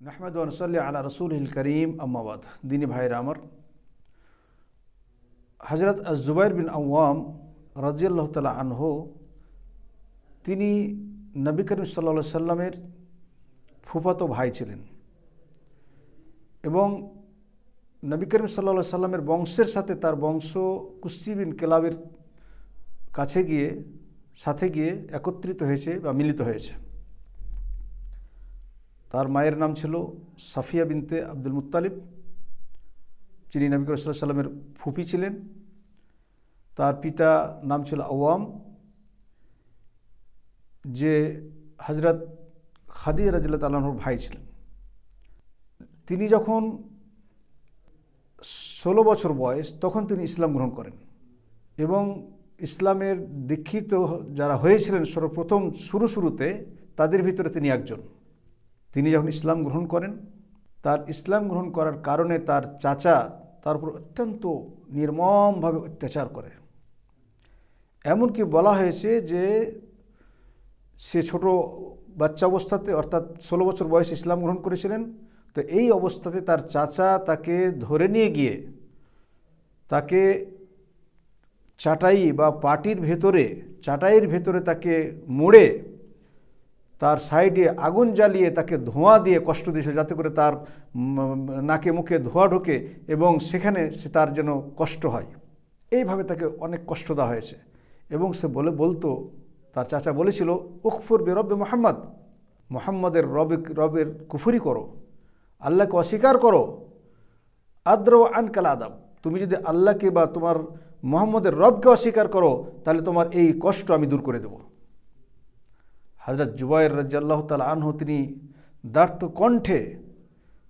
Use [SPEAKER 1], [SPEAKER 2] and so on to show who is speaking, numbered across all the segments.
[SPEAKER 1] নাহমাদু ওয়া নুসাল্লি আলা রাসূলিল কারীম আম্মা বাদ। দিনী ভাইরা আমার, হযরত আয-যুবাইর বিন আওয়াম রাদিয়াল্লাহু তাআলা আনহু তিনি নবী করিম সাল্লাল্লাহু আলাইহি সাল্লামের ফুফাতো ভাই ছিলেন এবং নবী করিম সাল্লাল্লাহু আলাইহি সাল্লামের বংশের সাথে তার বংশ কুসি বিন কিলাবের সাথে গিয়ে একত্রিত হয়েছে বা মিলিত হয়েছে। তার মায়ের নাম ছিল সাফিয়া বিনতে আব্দুল মুত্তালিব, যিনি নবী করিম সাল্লাল্লাহু আলাইহি সাল্লামের ফুফি ছিলেন। তার পিতা নাম ছিল আওয়াম, যে হযরত খাদিজা রাদিয়াল্লাহু তাআলা আনহার ভাই ছিলেন। তিনি যখন 16 বছর বয়স তখন তিনি ইসলাম গ্রহণ করেন এবং ইসলামের দীক্ষিত যারা হয়েছিলেন সর্বপ্রথম শুরুতে তাদের ভিতরে তিনি একজন। তিনি যখন ইসলাম গ্রহণ করেন, তার ইসলাম গ্রহণ করার কারণে তার চাচা তার উপর অত্যন্ত নির্মমভাবে অত্যাচার করে। এমনকি বলা হয়েছে যে সে ছোট বাচ্চা অবস্থাতে, অর্থাৎ 16 বছর বয়সে ইসলাম গ্রহণ করেছিলেন। তো এই অবস্থাতে তার চাচা তাকে ধরে নিয়ে গিয়ে তাকে চাটাইয়ের ভেতরে তাকে মুড়ে তার সাইডে আগুন জ্বালিয়ে তাকে ধোঁয়া দিয়ে কষ্ট দিয়েছে, যাতে করে তার নাকে মুখে ধোঁয়া ঢোকে এবং সেখানে তার যেন কষ্ট হয়। এইভাবে তাকে অনেক কষ্ট দেওয়া হয়েছে এবং সে বলতো, তার চাচা বলেছিল, উকফুর বিরব্বে মুহাম্মদ, মুহাম্মদের রবের কুফরি করো, আল্লাহকে অস্বীকার করো, আদ্র আনকাল আদাব। তুমি যদি আল্লাহকে বা তোমার মুহাম্মদের রবকে অস্বীকার করো তাহলে তোমার এই কষ্ট আমি দূর করে দেব। হযরত যুবাইর রাদিয়াল্লাহু তাআলা আনহু তিনি দার্থ কণ্ঠে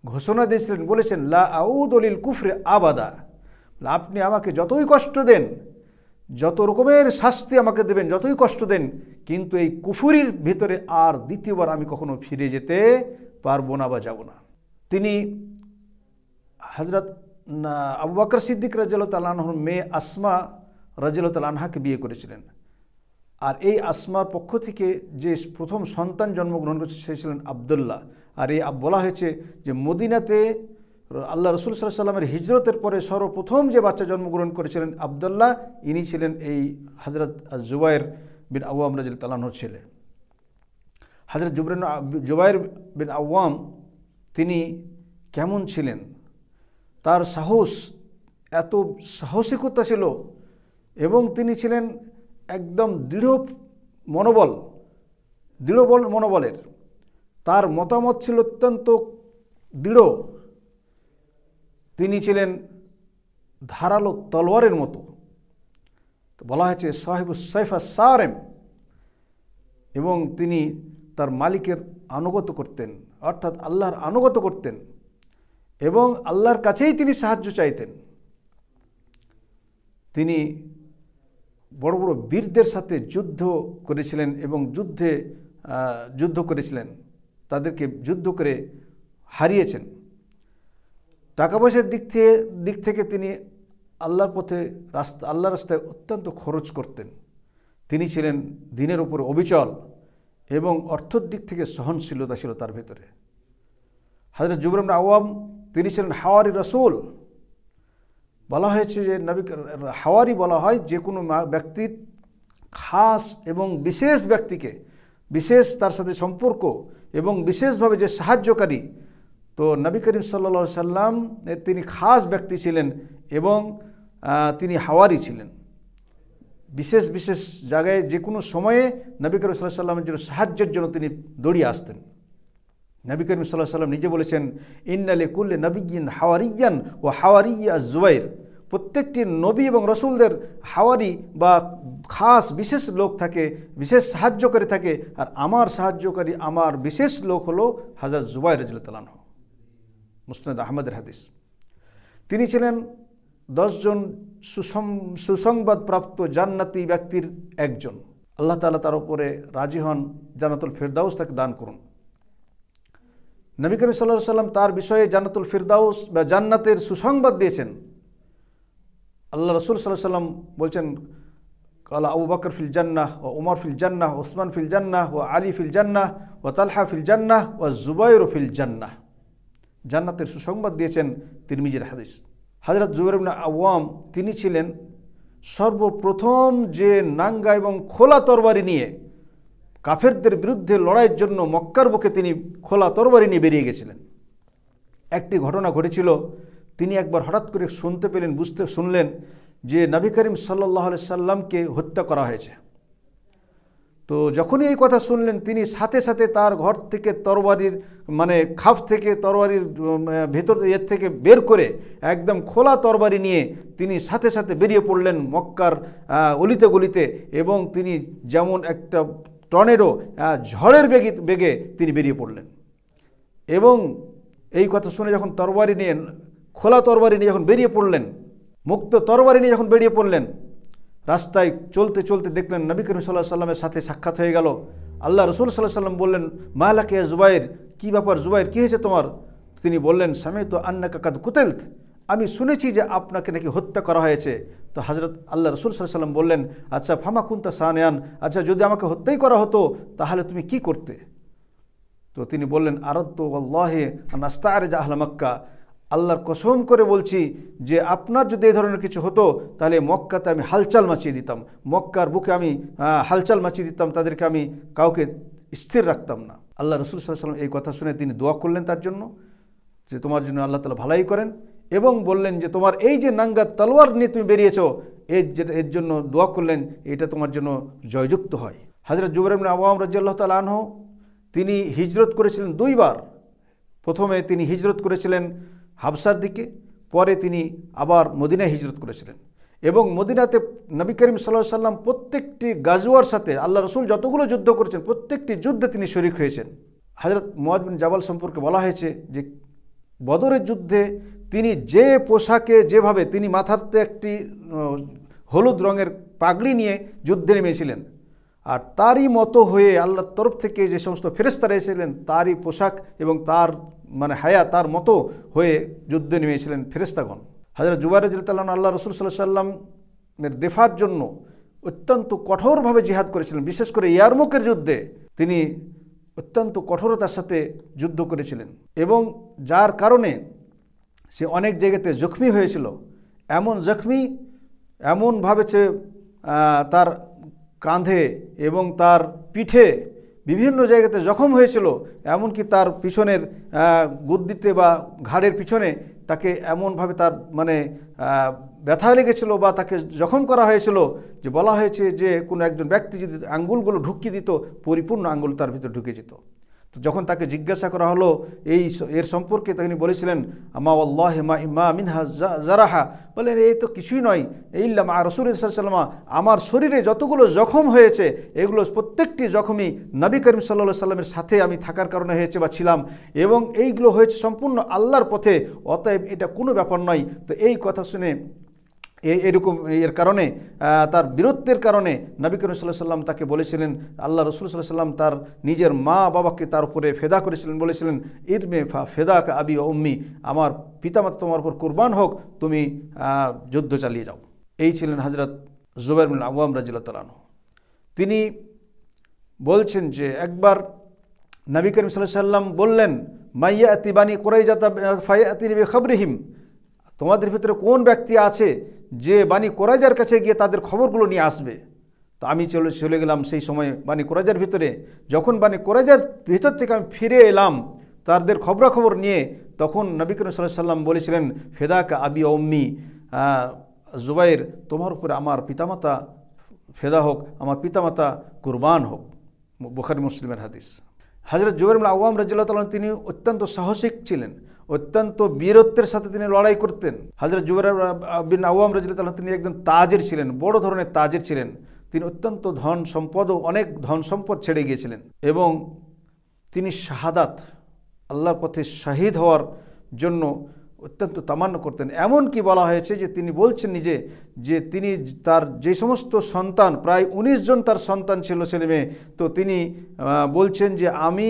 [SPEAKER 1] ঘোষণা দিয়েছিলেন, বলেছেন, লা আউযু লিল কুফরি আবাদা। আপনি আমাকে যতই কষ্ট দেন, যত রকমের শাস্তি আমাকে দেবেন, যতই কষ্ট দেন, কিন্তু এই কুফরির ভিতরে আর দ্বিতীয়বার আমি কখনো ফিরে যেতে পারবো না বা যাব না। তিনি হযরত আবু বকর সিদ্দিক রাদিয়াল্লাহু তাআলা আনহুর মেয়ে আসমা রাদিয়াল্লাহু তাআলা আনহাকে বিয়ে করেছিলেন। আর এই আসমার পক্ষ থেকে যে প্রথম সন্তান জন্মগ্রহণ করেছে সে ছিলেন আবদুল্লাহ। আর এই বলা হয়েছে যে মদিনাতে আল্লাহ রাসূল সাল্লাল্লাহু আলাইহি ওয়াসাল্লামের হিজরতের পরে সর্বপ্রথম যে বাচ্চা জন্মগ্রহণ করেছিলেন আবদুল্লাহ, ইনি ছিলেন এই হযরত যুবাইর বিন আওয়াম রাদিয়াল্লাহু তাআলা আনহুর ছেলে। হযরত যুবাইর বিন আওয়াম তিনি কেমন ছিলেন, তার সাহস, এত সাহসিকতা ছিল এবং তিনি ছিলেন একদম দৃঢ় মনোবলের। তার মতামত ছিল অত্যন্ত দৃঢ়। তিনি ছিলেন ধারালো তলোয়ারের মতো। বলা হয়েছে সাহিবুস সাইফা সারেম, এবং তিনি তার মালিকের আনুগত্য করতেন, অর্থাৎ আল্লাহর আনুগত্য করতেন এবং আল্লাহর কাছেই তিনি সাহায্য চাইতেন। তিনি বড় বড় বীরদের সাথে যুদ্ধ করেছিলেন এবং যুদ্ধ করেছিলেন, তাদেরকে যুদ্ধ করে হারিয়েছেন। টাকা পয়সার দিক থেকে তিনি আল্লাহর রাস্তায় অত্যন্ত খরচ করতেন। তিনি ছিলেন দ্বীনের উপর অবিচল এবং অর্থের দিক থেকে সহনশীলতা ছিল তার ভেতরে। হযরত যুবাইর বিন আওয়াম তিনি ছিলেন হাওয়ারি রাসূল। বলা হয়েছে যে হাওয়ারি বলা হয় যে কোনো ব্যক্তির খাস এবং বিশেষ ব্যক্তিকে, বিশেষ তার সাথে সম্পর্ক এবং বিশেষভাবে যে সাহায্যকারী। তো নবী করিম সাল্লাল্লাহু আলাইহি সাল্লাম তিনি খাস ব্যক্তি ছিলেন এবং তিনি হাওয়ারি ছিলেন। বিশেষ বিশেষ জায়গায় যে কোনো সময়ে নবী করিম সাল্লাল্লাহু আলাইহি সাল্লামের জন্য সাহায্যের জন্য তিনি দৌড়িয়ে আসতেন। নবী করিম সাল্লাল্লাহু আলাইহি সাল্লাম নিজে বলেছেন, ইন্না লিকুল্লি নাবিয়্যিন হাওয়ারিয়্যান ওয়া হাওয়ারিয়্যু আয-যুবাইর। প্রত্যেকটি নবী এবং রাসূলদের হাওয়ারি বা খাস বিশেষ লোক থাকে, বিশেষ সাহায্যকারী থাকে, আর আমার সাহায্যকারী, আমার বিশেষ লোক হলো হযরত যুবাইর রাদিয়াল্লাহু তাআলা আনহু। মুসনাদ আহমদের হাদিস। তিনি ছিলেন 10 জন সুসংবাদপ্রাপ্ত জান্নাতি ব্যক্তির একজন। আল্লাহ তাআলা তার উপরে রাজি হন, জান্নাতুল ফিরদাউস তাকে দান করুন। নবী করিম সাল্লাল্লাহু আলাইহি সাল্লাম তার বিষয়ে জান্নাতুল ফিরদাউস বা জান্নাতের সুসংবাদ দিয়েছেন। আল্লাহ রাসূল সাল্লাল্লাহু আলাইহি সাল্লাম বলছেন, কালা আবু বকর ফিল জান্নাহ ওয়া উমর ফিল জান্নাহ ওয়া উসমান ফিল জান্নাহ ওয়া আলী ফিল জান্নাহ ওয়া তালহা ফিল জান্নাহ ওয়া যুবাইর ফিল জান্নাহ। জান্নাতের সুসংবাদ দিয়েছেন তিরমিজির হাদিস। হযরত জুবাইর ইবনে আওয়াম তিনি ছিলেন সর্বপ্রথম যে নাঙ্গা এবং খোলা তরবারি নিয়ে কাফেরদের বিরুদ্ধে লড়াইয়ের জন্য মক্কার বুকে তিনি খোলা তরবারি নিয়ে বেরিয়ে গেছিলেন। একটি ঘটনা ঘটেছিল, তিনি একবার হঠাৎ করে শুনলেন যে নবী করিম সাল্লাল্লাহু আলাইহি সাল্লামকে হত্যা করা হয়েছে। তো যখনই এই কথা শুনলেন তিনি সাথে সাথে তার ঘর থেকে তরবারির খাফ থেকে তরবারির ভেতর থেকে বের করে একদম খোলা তরবারি নিয়ে তিনি সাথে সাথে বেরিয়ে পড়লেন মক্কার অলিতে গলিতে, এবং তিনি যেমন একটা টর্নেডো ঝড়ের বেগে তিনি বেরিয়ে পড়লেন। এবং এই কথা শুনে যখন খোলা তরবারি নিয়ে যখন বেরিয়ে পড়লেন, মুক্ত তরবারি নিয়ে যখন বেরিয়ে পড়লেন, রাস্তায় চলতে চলতে দেখলেন নবী করিম সাল্লাল্লাহু আলাইহি সাল্লামের সাথে সাক্ষাৎ হয়ে গেল। আল্লাহ রাসূল সাল্লাল্লাহু আলাইহি সাল্লাম বললেন, মা লাকা ইয়া জুবাইর, কী ব্যাপার জুবাইর, কী হয়েছে তোমার? তিনি বললেন, সামি'তু আন্নাকা কাদ কুতিলত, আমি শুনেছি যে আপনাকে নাকি হত্যা করা হয়েছে। তো হযরত আল্লাহ রাসূল সাল্লাল্লাহু আলাইহি সাল্লাম বললেন, আচ্ছা ফামা কুনতা সানিয়ান, আচ্ছা যদি আমাকে হত্যাই করা হতো তাহলে তুমি কি করতে? তো তিনি বললেন, আরাদতু ওয়াল্লাহি আন আস্তা'রিজা আহলা মক্কা, আল্লাহর কসম করে বলছি যে আপনার যদি এই ধরনের কিছু হতো তাহলে মক্কাতে আমি হালচাল মাচিয়ে দিতাম, মক্কার বুকে আমি হালচাল মাচিয়ে দিতাম, তাদেরকে আমি কাউকে স্থির রাখতাম না। আল্লাহ রাসূল সাল্লাল্লাহু আলাইহি সাল্লাম এই কথা শুনে তিনি দোয়া করলেন তার জন্য, যে তোমার জন্য আল্লাহ তাআলা ভালাই করেন, এবং বললেন যে তোমার এই যে নাঙ্গা তলোয়ার নিয়ে তুমি বেরিয়েছো এর জন্য দোয়া করলেন এটা তোমার জন্য জয়যুক্ত হয়। হযরত জুবাইর ইবনে আওয়াম রাদিয়াল্লাহু তাআলা আনহু তিনি হিজরত করেছিলেন দুইবার। প্রথমে তিনি হিজরত করেছিলেন হাবসার দিকে, পরে তিনি আবার মদিনায় হিজরত করেছিলেন, এবং মদিনাতে নবী করিম সাল্লাল্লাহু আলাইহি সাল্লাম প্রত্যেকটি গাজওয়ার সাথে আল্লাহ রাসূল যতগুলো যুদ্ধ করেছেন প্রত্যেকটি যুদ্ধে তিনি শরীক হয়েছেন। হযরত মুআয বিন জাবাল সম্পর্কে বলা হয়েছে যে বদরের যুদ্ধে তিনি যে পোশাকে যেভাবে তিনি মাথাতে একটি হলুদ রঙের পাগড়ি নিয়ে যুদ্ধে নেমেছিলেন, আর তারই মতো হয়ে আল্লাহর তরফ থেকে যে সমস্ত ফেরেশতারা এসেছিলেন তারই পোশাক এবং তার হায়া তার মতো হয়ে যুদ্ধে নেমেছিলেন ফেরেশতাগণ। হযরত জুবাইর রাদিয়াল্লাহু আনহু আল্লাহ রাসূল সাল্লাল্লাহু আলাইহি সাল্লামের দেফার জন্য অত্যন্ত কঠোরভাবে জিহাদ করেছিলেন। বিশেষ করে ইয়ারমুকের যুদ্ধে তিনি অত্যন্ত কঠোরতার সাথে যুদ্ধ করেছিলেন, এবং যার কারণে সে অনেক জায়গাতে জখমি হয়েছিল। এমন জখমি, এমনভাবে সে তার কাঁধে এবং তার পিঠে বিভিন্ন জায়গাতে জখম হয়েছিল, এমনকি তার পিছনের গুদ্দিতে বা ঘাড়ের পিছনে তাকে এমনভাবে তার ব্যথা লেগেছিল বা তাকে জখম করা হয়েছিল যে বলা হয়েছে যে কোনো একজন ব্যক্তি যদি আঙ্গুলগুলো ঢুকিয়ে দিত পরিপূর্ণ আঙ্গুল তার ভিতর ঢুকে যেত। তো যখন তাকে জিজ্ঞাসা করা হলো এর সম্পর্কে, তিনি বলেছিলেন, আমা ওয়াল্লাহি মা মিনহা জারাহা, বলেন এই তো কিছুই নয়, ইল্লা মা রাসূলুল্লাহ সাল্লাল্লাহু আলাইহি ওয়াসাল্লাম, আমার শরীরে যতগুলো জখম হয়েছে এগুলো প্রত্যেকটি জখমই নবী করিম সাল্লাল্লাহু আলাইহি সাল্লামের সাথে আমি থাকার কারণে হয়েছে বা ছিলাম, এবং এইগুলো হয়েছে সম্পূর্ণ আল্লাহর পথে, অতএব এটা কোনো ব্যাপার নয়। তো এই কথা শুনে এরকম এর কারণে তার বীরত্বের কারণে নবী করিম সাল্লাল্লাহু আলাইহি সাল্লাম তাকে বলেছিলেন, আল্লাহ রাসূল সাল্লাল্লাহু আলাইহি সাল্লাম তার নিজের মা বাবাকে তার উপরে ফেদা করেছিলেন, বলেছিলেন, ইরমে ফেদাকা আবি ও উম্মি, আমার পিতামাতা তোমার উপর কুরবান হোক, তুমি যুদ্ধ চালিয়ে যাও। এই ছিলেন হযরত জুবাইর বিন আওয়াম রাদিয়াল্লাহু তাআলা আনহু। তিনি বলছেন যে একবার নবী করিম সাল্লাল্লাহু আলাইহি সাল্লাম বললেন, মাইয়াতি বানি কুরাইজাতা ফায়াতি বিখবরিহিম, তোমাদের ভিতরে কোন ব্যক্তি আছে যে বানি কুরাইজার কাছে গিয়ে তাদের খবরগুলো নিয়ে আসবে? তো আমি চলে গেলাম সেই সময় বানি কুরাইজার ভিতরে। যখন বানি কুরাইজার ভিতর থেকে আমি ফিরে এলাম তাদের খবরাখবর নিয়ে, তখন নবী করিম সাল্লাল্লাহু আলাইহি সাল্লাম বলেছিলেন, ফেদাকা আবি ও উম্মি, জুবাইর তোমার উপরে আমার পিতামাতা ফেদা হোক, আমার পিতামাতা কুরবান হোক। বুখারী মুসলিমের হাদিস। হযরত জুবাইর বিন আওয়াম রাদিয়াল্লাহু তাআলা তিনি অত্যন্ত সাহসিক ছিলেন, অত্যন্ত বীরত্বের সাথে তিনি লড়াই করতেন। হযরত জুবাইর বিন আওয়াম রাদিয়াল্লাহু তাআলা তিনি একজন তাজির ছিলেন, বড় ধরনের তাজির ছিলেন। তিনি অত্যন্ত ধন সম্পদও অনেক ধন সম্পদ ছেড়ে গিয়েছিলেন, এবং তিনি শাহাদাত আল্লাহর পথে শহীদ হওয়ার জন্য অত্যন্ত তামান্না করতেন। এমনকি বলা হয়েছে যে তিনি বলছেন নিজে যে তিনি তার যে সমস্ত সন্তান, প্রায় 19 জন তার সন্তান ছিল, ছেলে মেয়ে, তো তিনি বলছেন যে আমি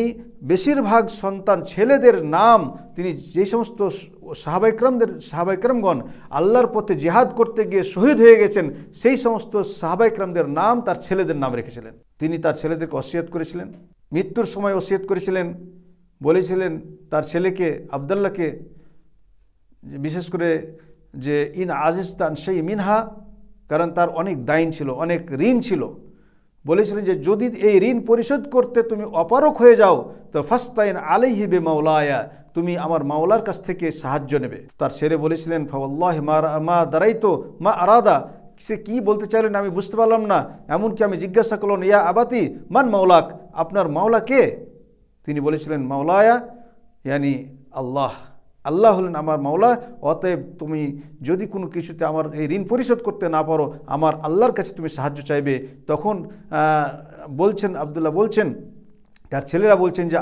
[SPEAKER 1] বেশিরভাগ সন্তান ছেলেদের নাম তিনি যে সমস্ত সাহাবায়ে কেরামগণ আল্লাহর পথে জিহাদ করতে গিয়ে শহীদ হয়ে গেছেন সেই সমস্ত সাহাবায়ে কেরামদের নাম তার ছেলেদের নাম রেখেছিলেন। তিনি তার ছেলেদেরকে ওসিয়ত করেছিলেন, মৃত্যুর সময় ওসিয়ত করেছিলেন, বলেছিলেন তার ছেলেকে আবদুল্লাহকে, বিশেষ করে যে ইন আজিস্তান সেই মিনহা, কারণ তার অনেক দাইন ছিল, অনেক ঋণ ছিল, বলেছিলেন যে যদি এই ঋণ পরিশোধ করতে তুমি অপারক হয়ে যাও তো ফাস্তাইন আলাইহি বিমাওলায়া, তুমি আমার মাওলার কাছ থেকে সাহায্য নেবে। তার ছেলে বলেছিলেন ফাওয়াল্লাহি মা দারাইতো মা আরাদা, সে কি বলতে চাইলেন আমি বুঝতে পারলাম না। এমনকি আমি জিজ্ঞাসা করলাম ইয়া আবাতি মান মাওলাক, আপনার মাওলা কে? তিনি বলেছিলেন মাওলায়া ইয়ানি আল্লাহ, আল্লাহ হলেন আমার মাওলা, অতএব তুমি যদি কোনো কিছুতে আমার এই ঋণ পরিশোধ করতে না পারো আমার আল্লাহর কাছে তুমি সাহায্য চাইবে। তখন বলছেন আবদুল্লাহ বলছেন, তার ছেলেরা বলছেন যে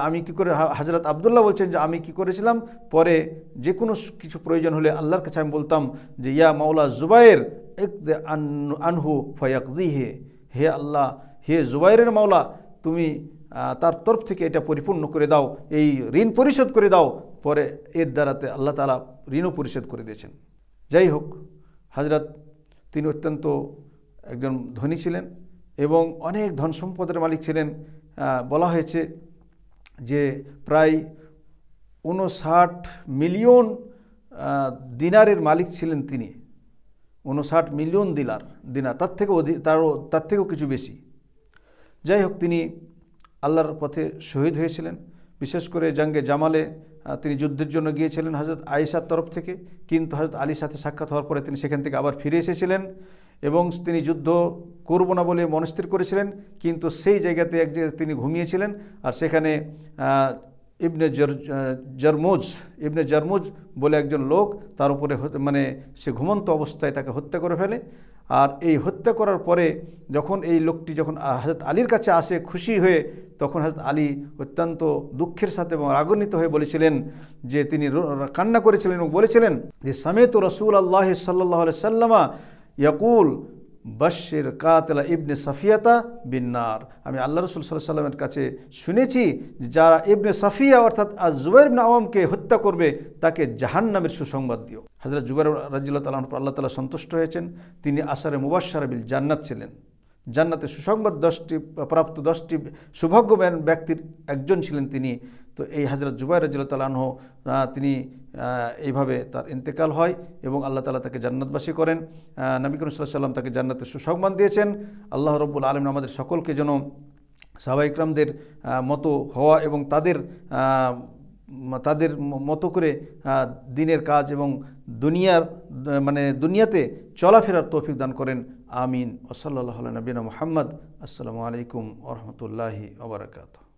[SPEAKER 1] আমি কি করে, হযরত আবদুল্লাহ বলছেন যে আমি কি করেছিলাম, পরে যে কোনো কিছু প্রয়োজন হলে আল্লাহর কাছে আমি বলতাম যে ইয়া মাওলা জুবাইর ইকদি আনহু ফায়াকদিহি, হে আল্লাহ, হে জুবাইরের মাওলা, তুমি তার তরফ থেকে এটা পরিপূর্ণ করে দাও, এই ঋণ পরিশোধ করে দাও। পরে এর দ্বারাতে আল্লাহ তাআলা ঋণও পরিশোধ করে দিয়েছেন। যাই হোক, হযরত তিনি অত্যন্ত একজন ধনী ছিলেন এবং অনেক ধন সম্পদের মালিক ছিলেন। বলা হয়েছে যে প্রায় 59 মিলিয়ন দিনারের মালিক ছিলেন তিনি, 59 মিলিয়ন দিনার, তার থেকেও কিছু বেশি। যাই হোক, তিনি আল্লাহর পথে শহীদ হয়েছিলেন। বিশেষ করে জঙ্গে জামালে তিনি যুদ্ধের জন্য গিয়েছিলেন হযরত আয়েশার তরফ থেকে, কিন্তু হযরত আলীর সাথে সাক্ষাৎ হওয়ার পরে তিনি সেখান থেকে আবার ফিরে এসেছিলেন এবং তিনি যুদ্ধ করব না বলে মনস্থির করেছিলেন, কিন্তু সেই জায়গাতে এক জায়গায় তিনি ঘুমিয়েছিলেন। আর সেখানে ইবনে জারমুজ বলে একজন লোক তার উপরে মানে সে ঘুমন্ত অবস্থায় তাকে হত্যা করে ফেলে। আর এই হত্যা করার পরে যখন এই লোকটি যখন হযরত আলীর কাছে আসে খুশি হয়ে, তখন হযরত আলী অত্যন্ত দুঃখের সাথে এবং রাগান্বিত হয়ে বলেছিলেন যে তিনি কান্না করেছিলেন এবং বলেছিলেন যে সামিতু রাসূলুল্লাহ সাল্লাল্লাহু আলাইহি ওয়াসাল্লাম ইয়াকুল বাশশির কাতিলা ইবনে সাফিয়াতা বিন্নার, আমি আল্লাহ রাসূল সাল্লাল্লাহু আলাইহি ওয়াসাল্লামের কাছে শুনেছি যারা ইবনে সাফিয়া অর্থাৎ জুবাইর ইবনে আওয়ামকে হত্যা করবে তাকে জাহান্নামের সুসংবাদ দিও। হযরত জুবাইর রাদিয়াল্লাহু তাআলা আনহু আল্লাহ তাআলা সন্তুষ্ট হয়েছেন, তিনি আশারে মুবাশশারা বিল জান্নাত ছিলেন, জান্নাতে সুসংবাদ 10টি প্রাপ্ত 10টি সৌভাগ্যবান ব্যক্তির একজন ছিলেন তিনি। তো এই হযরত জুবাইর রাদিয়াল্লাহু তাআলা আনহু তিনি এইভাবে তার ইন্তেকাল হয় এবং আল্লাহ তাআলা তাকে জান্নাতবাসী করেন। নবী করিম সাল্লাল্লাহু আলাইহি ওয়াসাল্লাম তাকে জান্নাতের সুসংবাদ দিয়েছেন। আল্লাহ রাব্বুল আলামিন আমাদের সকলকে যেন সাহাবায়ে কিরামদের মতো হওয়া এবং তাদের মতো করে দিনের কাজ এবং দুনিয়াতে চলাফেরার তৌফিক দান করেন। আমিন। ওয়া সাল্লাল্লাহু আলা নবিয়িনা মুহাম্মদ। আসসালামু আলাইকুম ওয়া রাহমাতুল্লাহি ওয়া বারাকাতুহু।